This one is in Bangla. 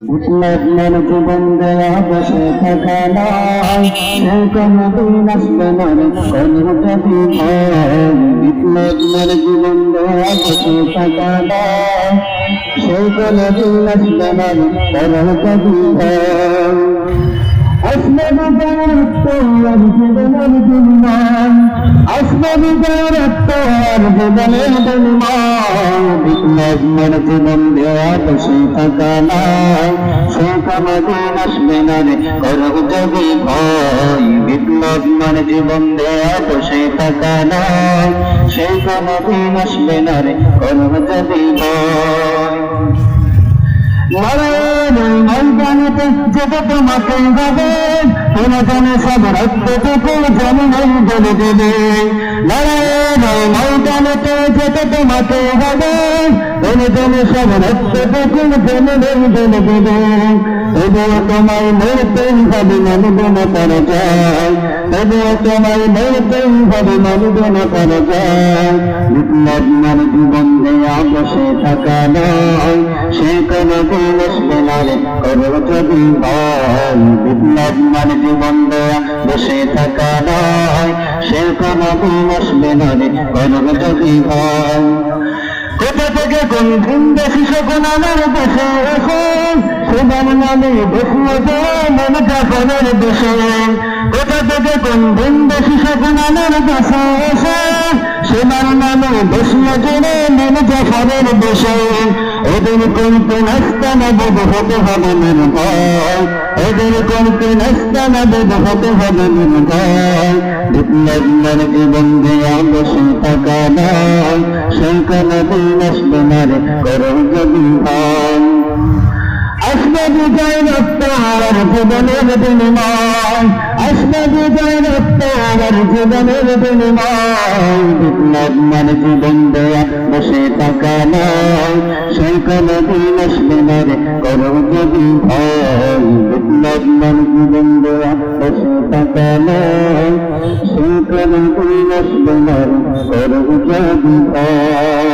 বিপ্লবের জীবন দেয়া বসে থাকা নয়, সে কোনদিন আসবে না রে কোনো যদি ভয়। বিপ্লবের জীবন দেয়া বসে থাকা নয়, সে কোনদিন আসবে না রে কোনো যদি ভয়। আসবে বিজয়ের তোর জীবনের বিনিময়, আসবে বিজয়ের তোর জীবনের বিনিময়। বিপ্লবের জীবন দেয়া বসে থাকা নয়, সে কোনদিন আসবে না রে করো যদি ভয়। বিপ্লবের জীবন দেয়া বসে থাকা নয়, সে কোনদিন আসবে না রে করো যদি ভয়। লড়াইয়ের ময়দানেতে যেতে তোমাকে হবে, প্রয়োজনে সব রক্তটুকু জমিনেই ঢেলে দেবে। লড়াইয়ের ময়দানেতে যেতে তোমাকে হবে, প্রয়োজনে সব রক্তটুকু জমিনেই ঢেলে দেবে। তবুও তোমায় লড়তেই হবে, মানবে না পরাজয়। তবুও তোমায় লড়তেই হবে, মানবে না পরাজয়। বিপ্লবের জীবন দেয়া বসে থাকা নয়, সে কোনদিন আসবে না রে করো যদি ভয়। বিপ্লবের জীবন দেয়া বসে থাকা নয়, সে কোনদিন আসবে না রে করো যদি ভয়। কোথা থেকে কোন দিন বেশি শকুন আমার দেশে এখন, সুদান নামে বসিয়েছে মনে জাফরের দেশে। কোথা থেকে কোন দিন বেশি শকুন আমার দেশে এসে, সুদান নামে বসিয়েছে মনে জাফরের দেশে। ওদের কোনতে নাস্তানা বেদ হতে হবে নির্ভয়, ওদের কোনতে নাস্তানা বেদ হতে হবে নির্ভয়। বিপ্লবের জীবন দেয়া বসে থাকা নয়, সে কোনদিন আসবে না রে করো যদি ভয়। আসবে বিজয়ের তোর জীবনের বিনিময়, আসবে বিজয়ের তোর জীবনের বিনিময়। বিপ্লবের জীবন দেয়া বসে থাকা নয়, সে কোনদিন আসবে না রে করো যদি ভয়। বিপ্লবের জীবন দেয়া বসে থাকা নয়, সে কোনদিন আসবে না রে করো যদি ভয়।